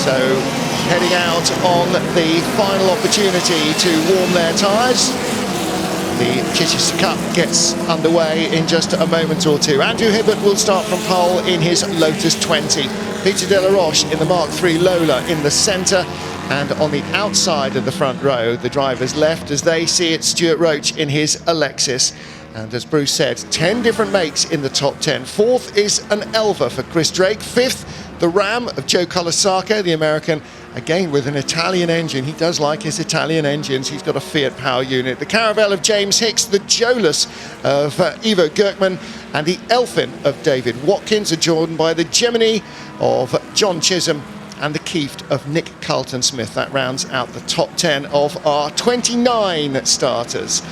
So heading out on the final opportunity to warm their tyres. The Chichester Cup gets underway in just a moment or two. Andrew Hibbert will start from pole in his Lotus 20. Peter De La Roche in the Mark III Lola in the centre. And on the outside of the front row, the drivers left as they see it, Stuart Roach in his Alexis. And as Bruce said, 10 different makes in the top 10. Fourth is an Elva for Chris Drake. Fifth, the Ram of Joe Colasacco, the American, again with an Italian engine. He does like his Italian engines. He's got a Fiat power unit. The Caravelle of James Hicks, the Jolus of Ivo Gerkman, and the Elfin of David Watkins are joined by the Gemini of John Chisholm and the Keift of Nick Carlton-Smith. That rounds out the top 10 of our 29 starters.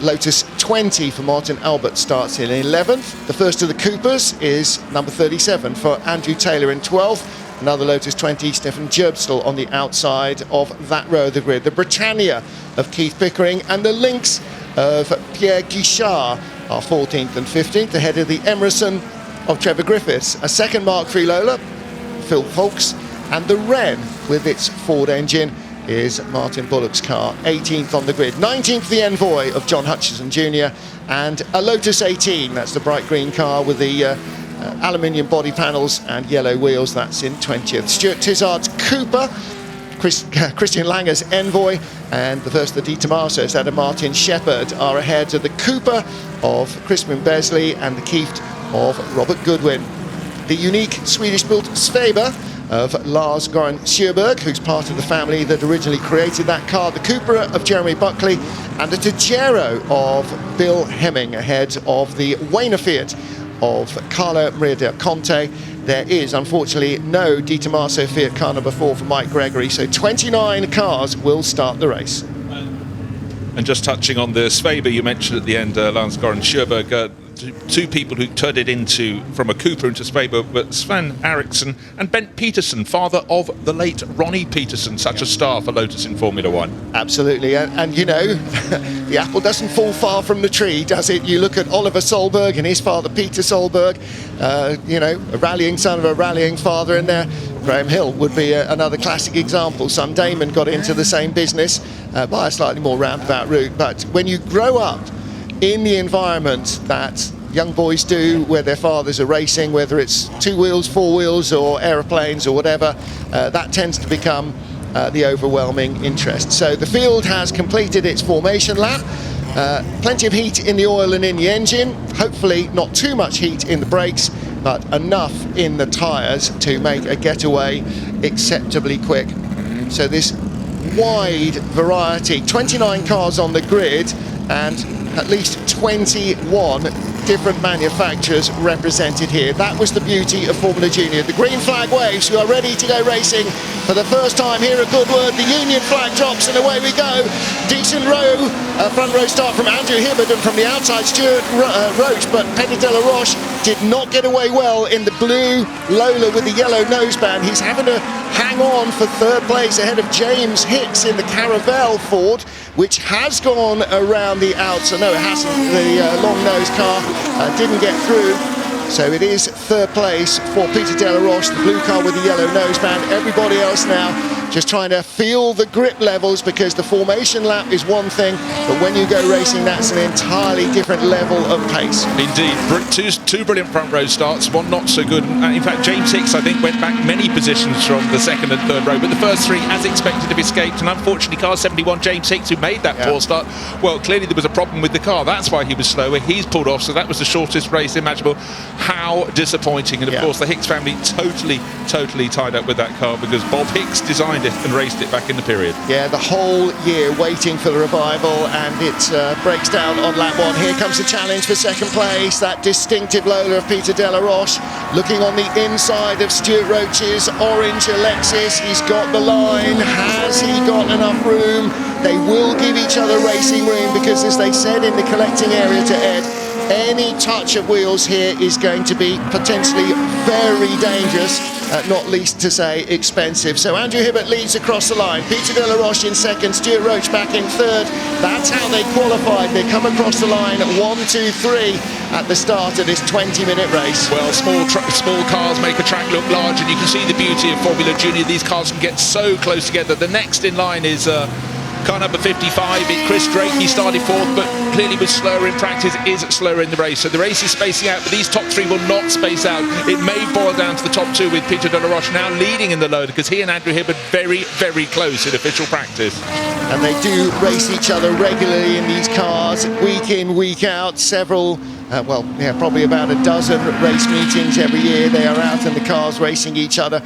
Lotus 20 for Martin Albert starts in 11th. The first of the Coopers is number 37 for Andrew Taylor in 12th. Another Lotus 20, Stefan Gerbstel on the outside of that row of the grid. The Britannia of Keith Pickering and the Lynx of Pierre Guichard are 14th and 15th, ahead of the Emerson of Trevor Griffiths. A second Mark III Lola, Phil Folks, and the Wren with its Ford engine is Martin Bullock's car, 18th on the grid. 19th, the Envoy of John Hutchison Jr. and a Lotus 18, that's the bright green car with the aluminium body panels and yellow wheels, that's in 20th. Stuart Tizard's Cooper, Christian Langer's Envoy, and the first of the Di Tommaso's, that of Martin Shepherd, are ahead of the Cooper of Crispin Besley and the Keift of Robert Goodwin. The unique Swedish-built Sveber of Lars Goran Sjöberg, who's part of the family that originally created that car, the Cupra of Jeremy Buckley, and the Tejero of Bill Hemming, ahead of the Wayner Fiat of Carlo Maria del Conte. There is, unfortunately, no Di Tommaso Fiat car number 4 for Mike Gregory, so 29 cars will start the race. And just touching on the Sveber you mentioned at the end, Lars Goran Sjöberg, two people who turned it from a Cooper into Sveber, but Sven Eriksson and Bent Peterson, father of the late Ronnie Peterson, such a star for Lotus in Formula One. Absolutely, and you know, the apple doesn't fall far from the tree, does it? You look at Oliver Solberg and his father Peter Solberg, you know, a rallying son of a rallying father in there. Graham Hill would be another classic example. Son Damon got into the same business by a slightly more roundabout route, but when you grow up in the environment that young boys do, where their fathers are racing, whether it's 2 wheels, 4 wheels or aeroplanes or whatever, that tends to become the overwhelming interest. So the field has completed its formation lap. Plenty of heat in the oil and in the engine, hopefully not too much heat in the brakes, but enough in the tyres to make a getaway acceptably quick. So this wide variety, 29 cars on the grid and at least 21 different manufacturers represented here. That was the beauty of Formula Junior. The green flag waves, we are ready to go racing for the first time here at Goodwood. The Union flag drops and away we go. Decent row, front row start from Andrew Hibbert and from the outside Stuart Roach, but Peter De La Roche did not get away well in the blue Lola with the yellow noseband. He's having to hang on for third place ahead of James Hicks in the Caravelle Ford, which has gone around the outside. No, it hasn't. The long nose car didn't get through. So it is third place for Peter De La Roche, the blue car with the yellow noseband. Everybody else now just trying to feel the grip levels, because the formation lap is one thing, but when you go racing, that's an entirely different level of pace. Indeed, two brilliant front row starts, one not so good. In fact, James Hicks, I think, went back many positions from the second and third row, but the first 3, as expected, have escaped. And unfortunately, car 71, James Hicks, who made that poor start, well, clearly there was a problem with the car. That's why he was slower. He's pulled off, so that was the shortest race imaginable. How disappointing. And of course, the Hicks family totally tied up with that car, because Bob Hicks designed it and raced it back in the period. Yeah, the whole year waiting for the revival, and it breaks down on lap 1. Here comes the challenge for second place, that distinctive Lola of Peter De La Roche, looking on the inside of Stuart Roach's orange Alexis. He's got the line. Has he got enough room? They will give each other racing room, because as they said in the collecting area to Ed, any touch of wheels here is going to be potentially very dangerous, not least to say expensive. So Andrew Hibbert leads across the line, Peter De La Roche in second, Stuart Roach back in third. That's how they qualified. They come across the line 1, 2, 3. at the start of this 20-minute race. Well, small cars make a track look large, and you can see the beauty of Formula Junior. These cars can get so close together. The next in line is car number 55. Chris Drake. He started fourth, but clearly was slower in practice, is slower in the race. So the race is spacing out, but these top three will not space out. It may boil down to the top two, with Peter de la Roche now leading in the loader, because he and Andrew Hibbert very, very close in official practice. And they do race each other regularly in these cars, week in, week out. Several, probably about a dozen race meetings every year. They are out in the cars racing each other.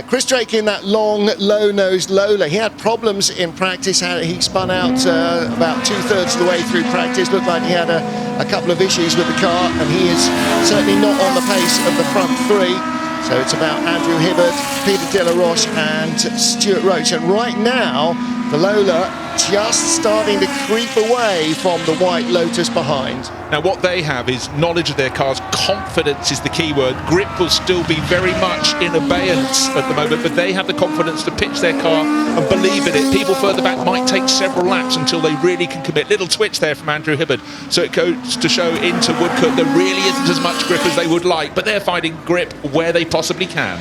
Chris Drake in that long, low-nosed Lola. He had problems in practice. He spun out about 2/3 of the way through practice. Looked like he had a couple of issues with the car, and he is certainly not on the pace of the front three. So it's about Andrew Hibbert, Peter de la Roche and Stuart Roach. And right now, the Lola just starting to creep away from the white Lotus behind. Now what they have is knowledge of their cars. Confidence is the key word. Grip will still be very much in abeyance at the moment, but they have the confidence to pitch their car and believe in it. People further back might take several laps until they really can commit. Little twitch there from Andrew Hibbert. So it goes to show into Woodcote there really isn't as much grip as they would like, but they're finding grip where they possibly can.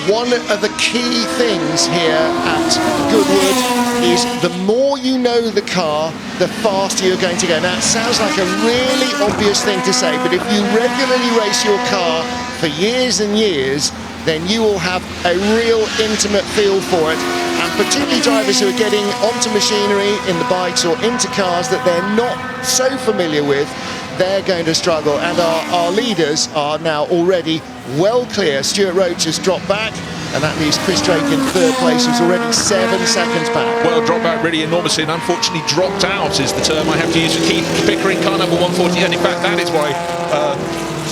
One of the key things here at Goodwood is the more you know the car, the faster you're going to go. Now, it sounds like a really obvious thing to say, but if you regularly race your car for years and years, then you will have a real intimate feel for it. And particularly drivers who are getting onto machinery in the bikes or into cars that they're not so familiar with, they're going to struggle. And our leaders are now already well clear. Stuart Roach has dropped back, and that leaves Chris Drake in third place, who's already 7 seconds back. Well, dropped back really enormously, and unfortunately dropped out is the term I have to use for Keift Pickering, car number 140. And in fact, that is why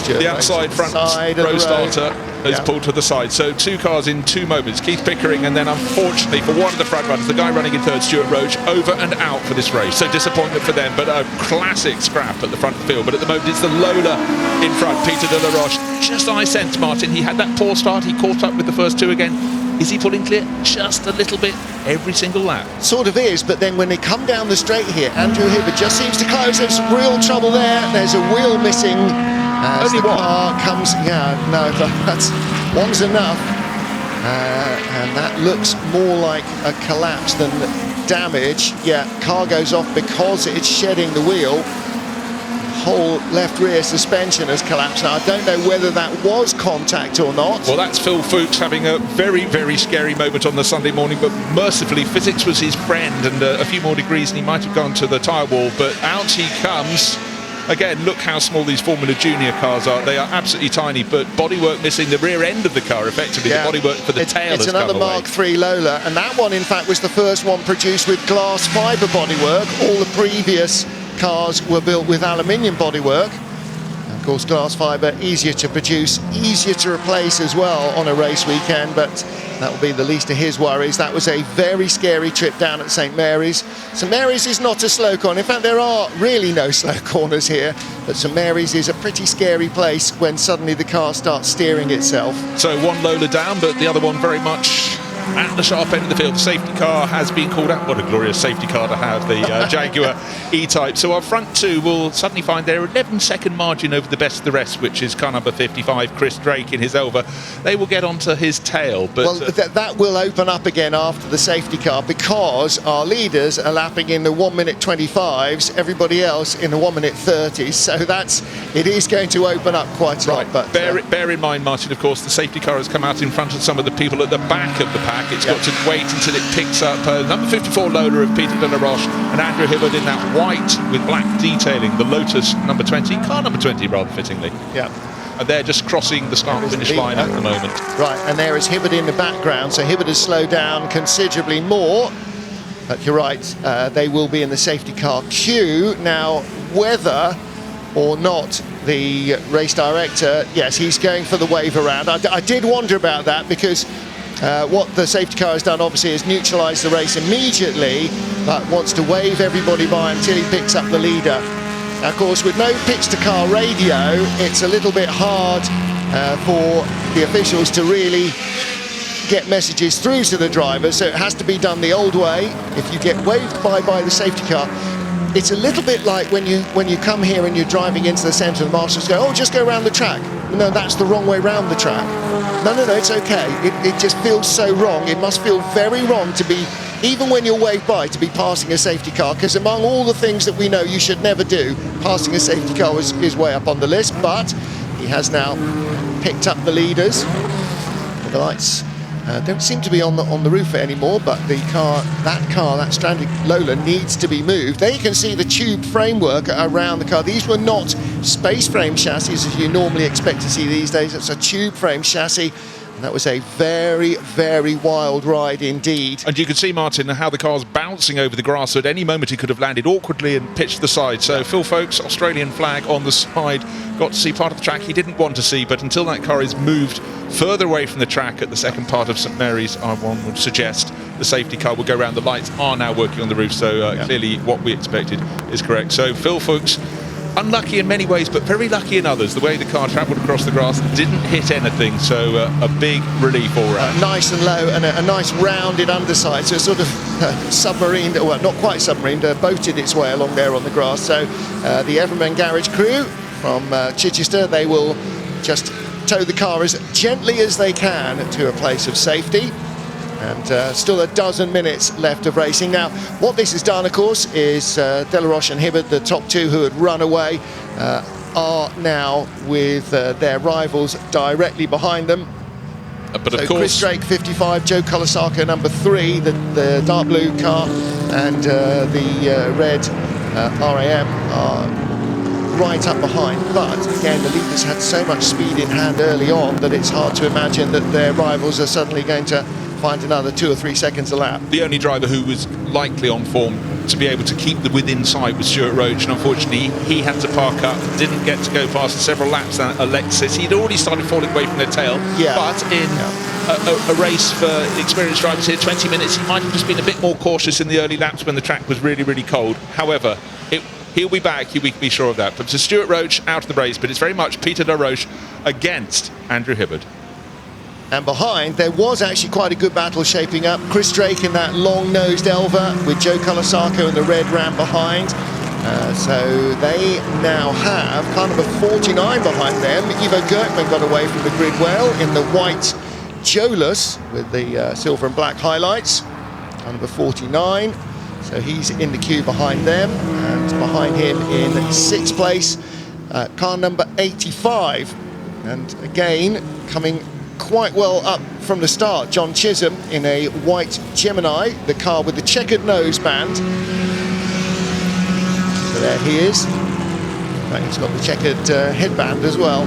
the outside front row starter has pulled to the side. So 2 cars in 2 moments. Keift Pickering, and then unfortunately for one of the front runners, the guy running in third, Stuart Roach, over and out for this race. So disappointment for them, but a classic scrap at the front of the field. But at the moment it's the Lola in front, Peter de la Roche. Just I sense, Martin, he had that poor start. He caught up with the first 2 again. Is he pulling clear? Just a little bit every single lap. Sort of is, but then when they come down the straight here, Andrew Hibbert just seems to close. There's some real trouble there. There's a wheel missing. Only one. Car comes, that's one's enough. And that looks more like a collapse than damage. Yeah, car goes off because it's shedding the wheel. Whole left rear suspension has collapsed. Now, I don't know whether that was contact or not. Well, that's Phil Fuchs having a very, very scary moment on the Sunday morning, but mercifully physics was his friend, and a few more degrees and he might have gone to the tyre wall, but out he comes. Again, look how small these Formula Junior cars are. They are absolutely tiny, but bodywork missing the rear end of the car, effectively. Yeah. The bodywork for the tail It's has another come Mark away. III Lola, and that one, in fact, was the first one produced with glass fibre bodywork. All the previous cars were built with aluminium bodywork. Of course, glass fibre, easier to produce, easier to replace as well on a race weekend, but that will be the least of his worries. That was a very scary trip down at St Mary's. St Mary's is not a slow corner. In fact, there are really no slow corners here, but St Mary's is a pretty scary place when suddenly the car starts steering itself. So one Lola down, but the other one very much at the sharp end of the field. The safety car has been called out. What a glorious safety car to have, the Jaguar E-Type. So our front 2 will suddenly find their 11-second margin over the best of the rest, which is car number 55, Chris Drake in his Elva. They will get onto his tail. But well, that will open up again after the safety car, because our leaders are lapping in the 1:25s, everybody else in the 1:30s. So it is going to open up quite a lot. But bear in mind, Martin, of course, the safety car has come out in front of some of the people at the back of the pack. It's got to wait until it picks up number 54 Lola of Peter de la Roche and Andrew Hibbert in that white with black detailing, the Lotus number 20, car number 20 rather fittingly. Yeah. And they're just crossing the start-finish line at the moment. Right, and there is Hibbert in the background, so Hibbert has slowed down considerably more. But you're right, they will be in the safety car queue. Now, whether or not the race director, yes, he's going for the wave around. I did wonder about that, because what the safety car has done obviously is neutralise the race immediately, but wants to wave everybody by until he picks up the leader. Now, of course, with no pitch-to-car radio, it's a little bit hard for the officials to really get messages through to the drivers, so it has to be done the old way. If you get waved by the safety car, it's a little bit like when you come here and you're driving into the centre, the marshals go, oh, just go around the track. No, that's the wrong way round the track. No, it's okay. It just feels so wrong. It must feel very wrong to be, even when you're waved by, to be passing a safety car, because among all the things that we know you should never do, passing a safety car is way up on the list. But he has now picked up the leaders. The lights don't seem to be on the roof anymore, but that stranded Lola needs to be moved. There you can see the tube framework around the car. These were not space frame chassis as you normally expect to see these days. It's a tube frame chassis. And that was a very, very wild ride indeed. And you could see, Martin, how the car's bouncing over the grass. So at any moment he could have landed awkwardly and pitched to the side. So Phil Folkes, Australian flag on the side, got to see part of the track he didn't want to see. But until that car is moved further away from the track at the second part of St Mary's, one would suggest the safety car will go around. The lights are now working on the roof. So clearly what we expected is correct. So Phil Folkes, unlucky in many ways, but very lucky in others. The way the car travelled across the grass, didn't hit anything, so a big relief all round. Nice and low, and a nice rounded underside, so sort of submarined, well, not quite submarined, boated its way along there on the grass. So the Everman Garage crew from Chichester, they will just tow the car as gently as they can to a place of safety. And still a dozen minutes left of racing. Now, what this has done, of course, is Delaroche and Hibbert, the top two who had run away, are now with their rivals directly behind them. But so of course, Chris Drake, 55, Joe Colasacco, number 3, the dark blue car, and the red RAM are right up behind. But again, the leaders had so much speed in hand early on that it's hard to imagine that their rivals are suddenly going to find another 2 or 3 seconds a lap. The only driver who was likely on form to be able to keep the within sight was Stuart Roach, and unfortunately he had to park up, didn't get to go past several laps. Alexis, he'd already started falling away from their tail, but in a race for experienced drivers here, 20 minutes, he might have just been a bit more cautious in the early laps when the track was really, really cold. However, he'll be back, you can be sure of that. But to Stuart Roach out of the race, but it's very much Peter Delaroche against Andrew Hibbert. And behind, there was actually quite a good battle shaping up. Chris Drake in that long-nosed Elva with Joe Colasacco and the red Ram behind. So they now have kind of a 49 behind them. Ivo Gerkman got away from the grid well in the white Jolus with the silver and black highlights. Car number 49. So he's in the queue behind them. And behind him in 6th place, car number 85. And again, coming quite well up from the start, John Chisholm in a white Gemini, the car with the checkered noseband. So there he is. Right, he's got the checkered headband as well.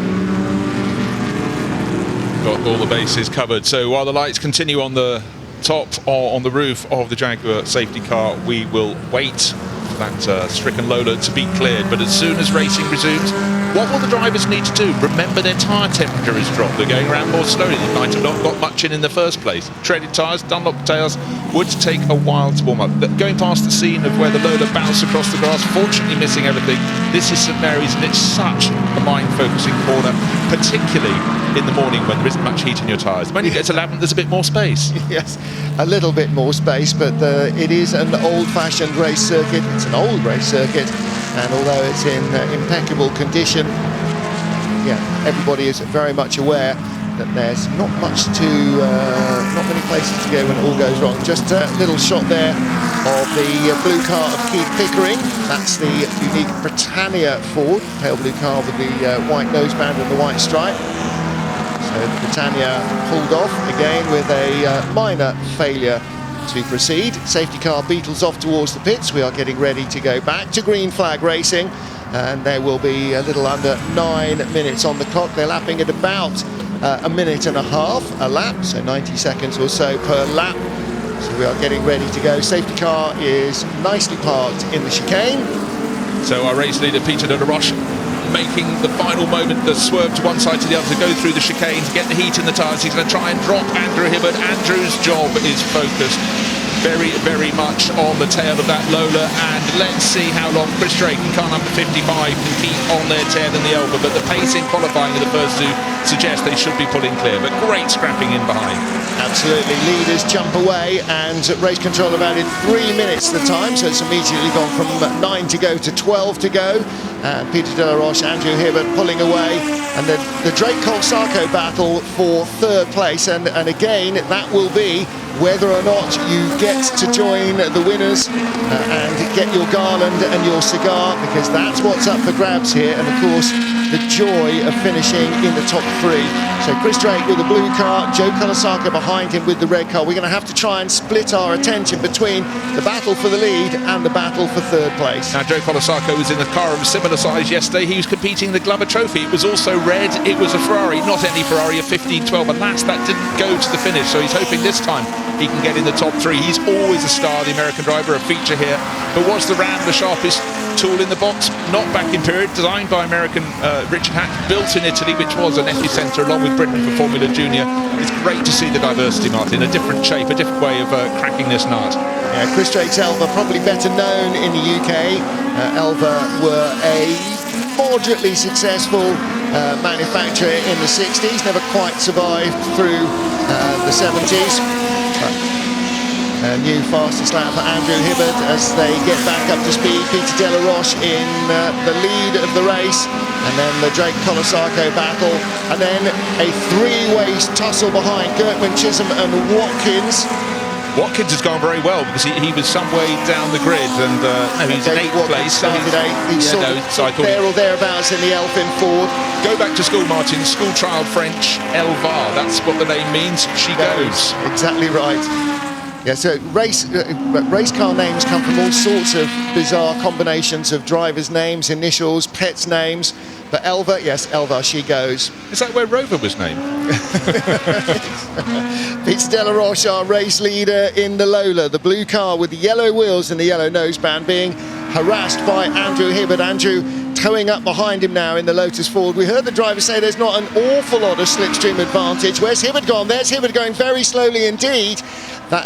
Got all the bases covered. So while the lights continue on the top or on the roof of the Jaguar safety car, we will wait for that stricken Lola to be cleared. But as soon as racing resumes, what will the drivers need to do? Remember, their tyre temperature has dropped. They're going around more slowly. They might have not got much in the first place. Treaded tyres, Dunlop tails would take a while to warm up. Going past the scene of where the Lola bounced across the grass, fortunately missing everything. This is St Mary's, and it's such a mind-focusing corner, particularly in the morning when there isn't much heat in your tyres. When you get to Lavant, there's a bit more space. Yes, a little bit more space, but it is an old-fashioned race circuit. It's an old race circuit, and although it's in impeccable condition, everybody is very much aware that there's not many places to go when it all goes wrong. Just a little shot there of the blue car of Keith Pickering. That's the unique Britannia Ford, pale blue car with the white noseband and the white stripe. So the Britannia pulled off again with a minor failure to proceed. Safety car beetles off towards the pits. We are getting ready to go back to green flag racing, and there will be a little under 9 minutes on the clock. They're lapping at about a minute and a half a lap, so 90 seconds or so per lap. So we are getting ready to go. Safety car is nicely parked in the chicane. So our race leader Peter Delaroche making the final moment, the swerve to one side to the other to go through the chicane to get the heat in the tyres. He's going to try and drop Andrew Hibbert. Andrew's job is focused very, very much on the tail of that Lola, and let's see how long Chris Drake and car number 55 can keep on their tail in the Elva. But the pace in qualifying of the first two suggests they should be pulling clear, but great scrapping in behind. Absolutely, leaders jump away, and race control have added 3 minutes to the time, so it's immediately gone from 9 to go to 12 to go. Peter de la Roche, Andrew Hibbert pulling away, and the Drake Colsarco battle for third place, and again that will be whether or not you get to join the winners and get your garland and your cigar, because that's what's up for grabs here, and of course the joy of finishing in the top 3. So Chris Drake with the blue car, Joe Colsarco behind him with the red car. We're going to have to try and split our attention between the battle for the lead and the battle for third place. Now Joe Colsarco was in a car of a similar size yesterday. He was competing in the Glover Trophy. It was also red. It was a Ferrari, not any Ferrari, a 1512. Alas, that didn't go to the finish, so he's hoping this time he can get in the top 3. He's always a star, the American driver, a feature here. But was the Ram the sharpest tool in the box? Not back in period. Designed by American Richard Hack, built in Italy, which was an epicenter along with Britain for Formula Junior. It's great to see the diversity, Martin, a different shape, a different way of cracking this nut. Yeah, Chris Drake's Elva, probably better known in the UK. Elva were a moderately successful manufacturer in the 60s, never quite survived through the 70s. New fastest lap for Andrew Hibbert as they get back up to speed. Peter de la Roche in the lead of the race, and then the Drake Colsarco battle, and then a 3-way tussle behind Gertman, Chisholm and Watkins. Watkins has gone very well because he was some way down the grid, and no, he's in 8th place. Started 8th. He's there or thereabouts in the Elfin Ford. Go back to school, Martin. School trial French, Elva. That's what the name means. She goes. Exactly right. Yeah, so race car names come from all sorts of bizarre combinations of drivers' names, initials, pets' names. But Elva, yes, Elva, she goes. Is that where Rover was named? Peter de la Roche, our race leader in the Lola, the blue car with the yellow wheels and the yellow noseband, being harassed by Andrew Hibbert. Andrew towing up behind him now in the Lotus Ford. We heard the driver say there's not an awful lot of slipstream advantage. Where's Hibbert gone? There's Hibbert going very slowly indeed.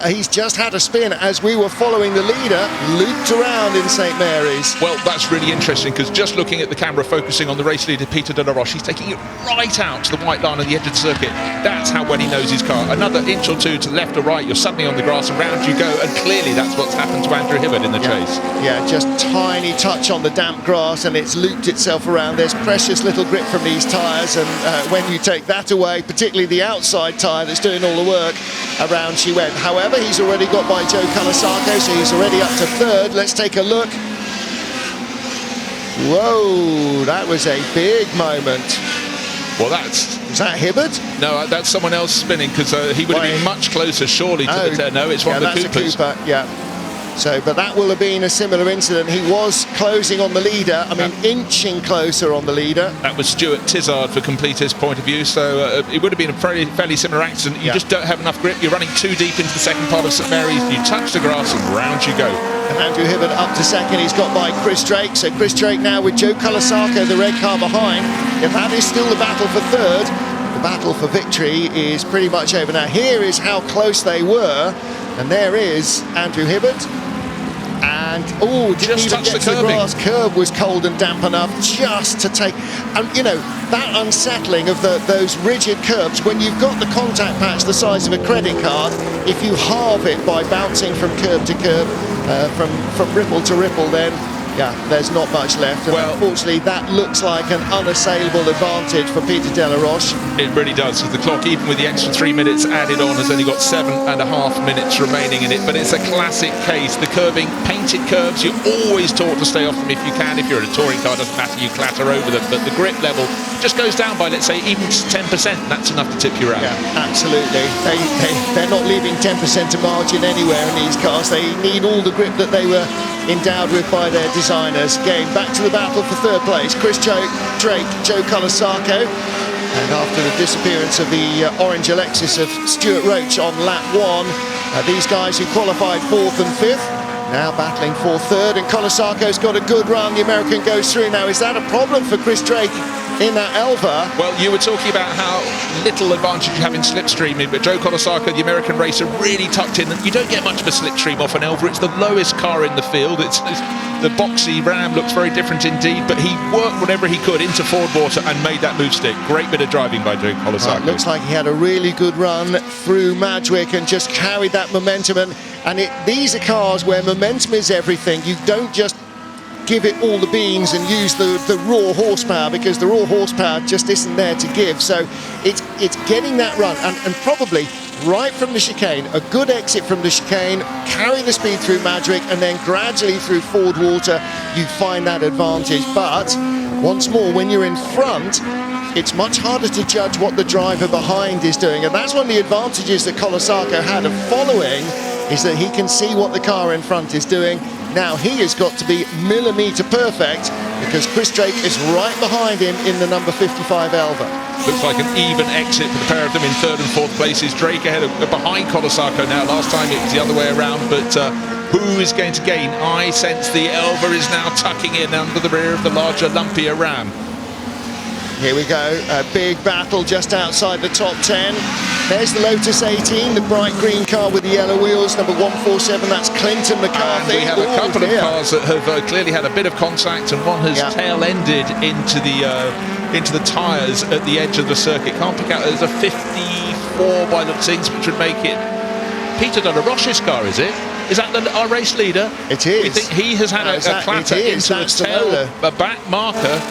He's just had a spin as we were following the leader, looped around in St Mary's. Well, that's really interesting, because just looking at the camera focusing on the race leader Peter de la Roche, he's taking it right out to the white line on the edge of the circuit. That's how well he knows his car. Another inch or two to the left or right, you're suddenly on the grass and round you go, and clearly that's what's happened to Andrew Hibbert in the chase. Yeah, just tiny touch on the damp grass and it's looped itself around. There's precious little grip from these tyres, and when you take that away, particularly the outside tyre that's doing all the work, around she went. However, he's already got by Joe Colsarco, so he's already up to 3rd. Let's take a look. Whoa, that was a big moment. Well, was that Hibbert? No, that's someone else spinning, because he would have been much closer, surely, to the 10. No, it's one of the Coopers. A Cooper, yeah. So, but that will have been a similar incident. He was closing on the leader, inching closer on the leader. That was Stuart Tizard for completist point of view, so it would have been a fairly similar accident. You just don't have enough grip, you're running too deep into the second part of St Mary's, you touch the grass and round you go. And Andrew Hibbert up to 2nd, he's got by Chris Drake, so Chris Drake now with Joe Colsarco, the red car behind. If that is still the battle for 3rd, the battle for victory is pretty much over now. Here is how close they were, and there is Andrew Hibbert. And didn't even get to the grass. Curb was cold and damp enough just to take, and you know, that unsettling of those rigid curbs, when you've got the contact patch the size of a credit card, if you halve it by bouncing from curb to curb, from ripple to ripple, then yeah, there's not much left. And unfortunately, that looks like an unassailable advantage for Peter de la Roche. It really does, because the clock, even with the extra 3 minutes added on, has only got 7.5 minutes remaining in it. But it's a classic case. The curbing, painted curbs, you're always taught to stay off them if you can. If you're in a touring car, doesn't matter, you clatter over them. But the grip level just goes down by, let's say, even 10%. That's enough to tip you around. Yeah, absolutely. They're not leaving 10% of margin anywhere in these cars. They need all the grip that they were endowed with by their designers. Again, back to the battle for 3rd place. Chris Drake, Joe Colsarco. And after the disappearance of the orange Alexis of Stuart Roach on lap 1, these guys who qualified 4th and 5th now battling for 3rd, and Colsarco's got a good run. The American goes through now. Is that a problem for Chris Drake? in that Elva. Well, you were talking about how little advantage you have in slipstreaming, but Joe Colasacco, the American racer, really tucked in. You don't get much of a slipstream off an Elva. It's the lowest car in the field. It's the boxy Ram looks very different indeed, but he worked whatever he could into forward water and made that move stick. Great bit of driving by Joe Colasacco. Looks like he had a really good run through Madgwick and just carried that momentum. And these are cars where momentum is everything. You don't just give it all the beans and use the raw horsepower, because the raw horsepower just isn't there to give. So it's getting that run and probably right from the chicane, a good exit from the chicane, carry the speed through Madgwick, and then gradually through forward water you find that advantage. But once more, when you're in front, it's much harder to judge what the driver behind is doing, and that's one of the advantages that Colasacco had of following, is that he can see what the car in front is doing. Now he has got to be millimetre perfect, because Chris Drake is right behind him in the number 55 Elva. Looks like an even exit for the pair of them in third and fourth places. Drake ahead of behind Colasacco now. Last time it was the other way around, but who is going to gain? I sense the Elva is now tucking in under the rear of the larger, lumpier Ram. Here we go, a big battle just outside the top 10. There's the Lotus 18, the bright green car with the yellow wheels, number 147, that's Clinton McCarthy. And we have a couple of cars that have clearly had a bit of contact, and one has tail-ended into the tyres at the edge of the circuit. Can't pick out, there's a 54 by the things, which would make it Peter de la Roche's car, is it? Is that our race leader? It is. We think he has had a clatter into a tail, a back marker.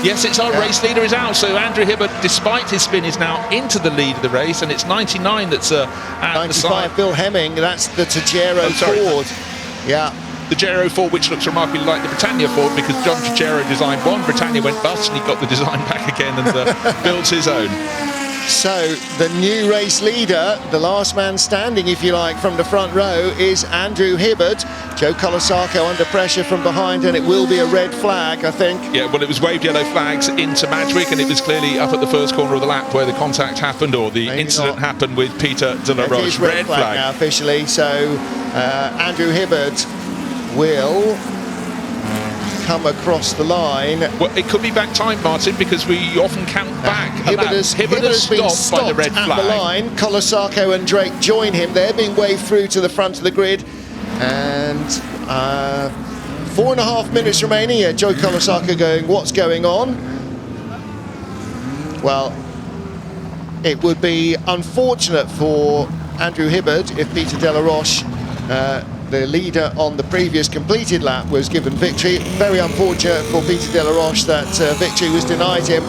Yes, it's our race leader is out, so Andrew Hibbert, despite his spin, is now into the lead of the race, and it's 99 that's at 95, the side. Bill Hemming, that's the Tajero Ford. Yeah. The Tajero Ford, which looks remarkably like the Britannia Ford, because John Tajero designed one, Britannia went bust, and he got the design back again and built his own. So the new race leader, the last man standing, if you like, from the front row, is Andrew Hibbert. Joe Colasacco under pressure from behind, and it will be a red flag, I think. Yeah, well, it was waved yellow flags into Madgwick, and it was clearly up at the first corner of the lap where the contact happened, or the incident happened with Peter de la Roche. It is red flag now officially, so Andrew Hibbert will come across the line. Well, it could be back time, Martin, because we often count back. Hibbert has been stopped by the red at flag. The line. Colasacco and Drake join him. They're being waved through to the front of the grid, and 4.5 minutes remaining here. Joe Colasacco going, what's going on? Well, it would be unfortunate for Andrew Hibbert if Peter de la Roche, the leader on the previous completed lap, was given victory. Very unfortunate for Peter de la Roche that victory was denied him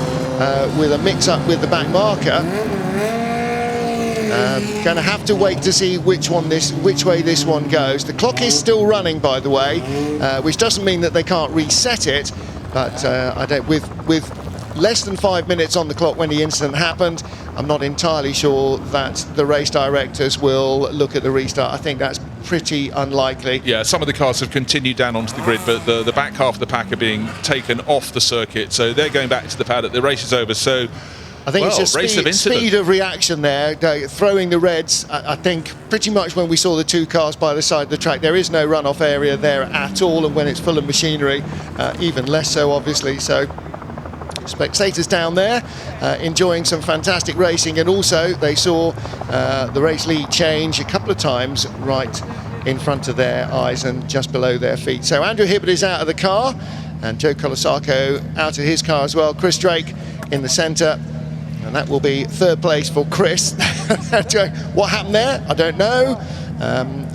with a mix-up with the back marker. Going to have to wait to see which way this one goes. The clock is still running, by the way, which doesn't mean that they can't reset it. But I don't. With less than 5 minutes on the clock when the incident happened, I'm not entirely sure that the race directors will look at the restart. I think that's pretty unlikely. Yeah, some of the cars have continued down onto the grid, but the back half of the pack are being taken off the circuit, so they're going back to the paddock. The race is over, so I think it's just speed of reaction there, throwing the reds. I think pretty much when we saw the two cars by the side of the track, there is no runoff area there at all, and when it's full of machinery, even less so, obviously. So spectators down there enjoying some fantastic racing, and also they saw the race lead change a couple of times right in front of their eyes and just below their feet. So Andrew Hibbert is out of the car, and Joe Colasacco out of his car as well. Chris Drake in the centre, and that will be third place for Chris. What happened there? I don't know.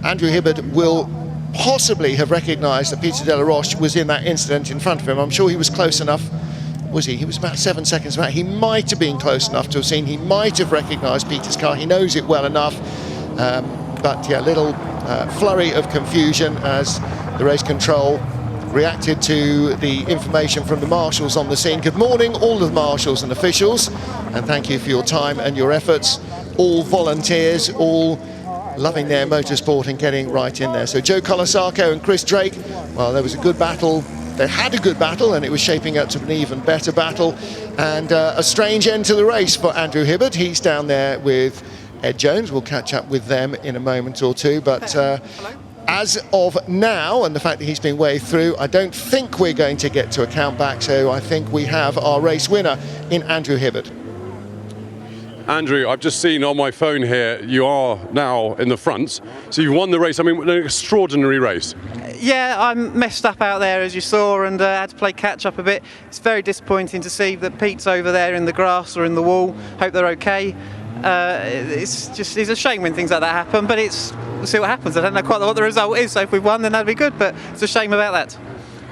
Andrew Hibbert will possibly have recognised that Peter de la Roche was in that incident in front of him. I'm sure he was close enough. Was he? He was about 7 seconds back. He might have been close enough to have seen. He might have recognised Peter's car. He knows it well enough. But yeah, little flurry of confusion as the race control reacted to the information from the marshals on the scene. Good morning, all of the marshals and officials, and thank you for your time and your efforts. All volunteers, all loving their motorsport and getting right in there. So Joe Colasacco and Chris Drake, well, there was a good battle. They had a good battle, and it was shaping up to an even better battle. And a strange end to the race for Andrew Hibbert. He's down there with Ed Jones. We'll catch up with them in a moment or two. But as of now, and the fact that he's been waved through, I don't think we're going to get to a count back, so I think we have our race winner in Andrew Hibbert. Andrew, I've just seen on my phone here, you are now in the front, so you've won the race. I mean, an extraordinary race. Yeah, I'm messed up out there, as you saw, and had to play catch up a bit. It's very disappointing to see that Pete's over there in the grass or in the wall. Hope they're okay. It's a shame when things like that happen, but we'll see what happens. I don't know quite what the result is, so if we've won, then that'd be good, but it's a shame about that.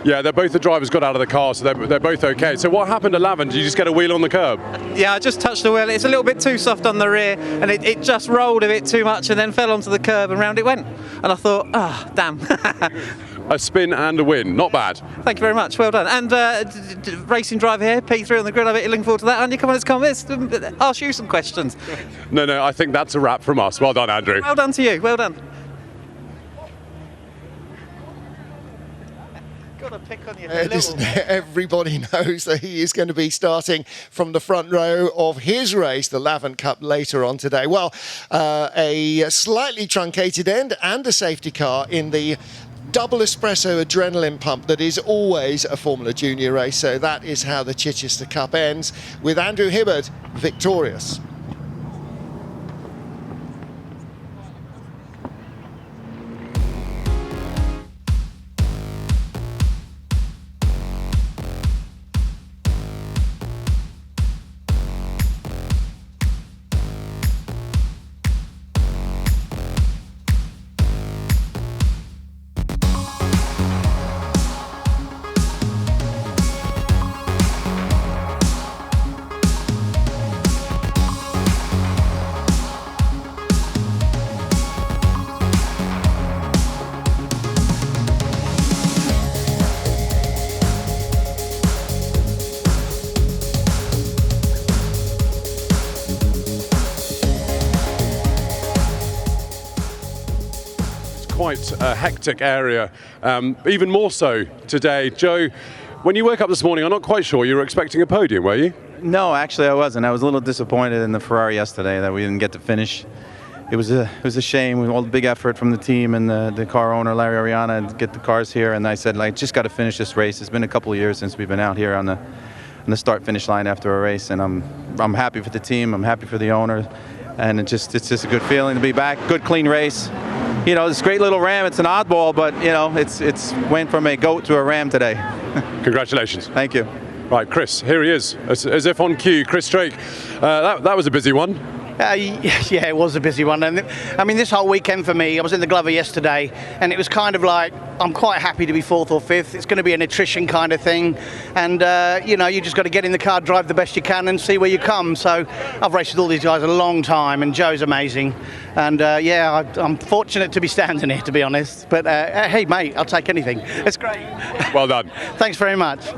Yeah, the drivers got out of the car, so they're both okay. So what happened at Lavin? Did you just get a wheel on the curb? Yeah, I just touched the wheel. It's a little bit too soft on the rear, and it just rolled a bit too much and then fell onto the curb, and round it went. And I thought, damn. A spin and a win, not bad. Thank you very much, well done. And racing driver here, P3 on the grid. I bet you're looking forward to that, aren't you? Come on, let's ask you some questions. No, I think that's a wrap from us. Well done, Andrew. Well done to you, well done. Got a pick on you. Everybody knows that he is going to be starting from the front row of his race, the Lavin Cup, later on today. Well, a slightly truncated end and a safety car in the double espresso adrenaline pump that is always a Formula Junior race. So that is how the Chichester Cup ends, with Andrew Hibbert victorious. Quite a hectic area, even more so today. Joe, when you woke up this morning, I'm not quite sure you were expecting a podium, were you? No, actually I wasn't. I was a little disappointed in the Ferrari yesterday that we didn't get to finish. It was a shame with all the big effort from the team and the car owner, Larry Ariana, to get the cars here. And I said, just got to finish this race. It's been a couple of years since we've been out here on the start-finish line after a race, and I'm happy for the team. I'm happy for the owner, and it's just a good feeling to be back. Good, clean race. You know, this great little ram. It's an oddball, but you know, it's went from a goat to a ram today. Congratulations. Thank you. Right, Chris, here he is, as if on cue. Chris Drake. That was a busy one. Yeah, it was a busy one. And I mean, this whole weekend for me, I was in the Glover yesterday, and it was kind of like, I'm quite happy to be fourth or fifth. It's going to be an attrition kind of thing. And, you know, you just got to get in the car, drive the best you can and see where you come. So I've raced with all these guys a long time, and Joe's amazing. And, yeah, I'm fortunate to be standing here, to be honest. But, hey, mate, I'll take anything. It's great. Well done. Thanks very much.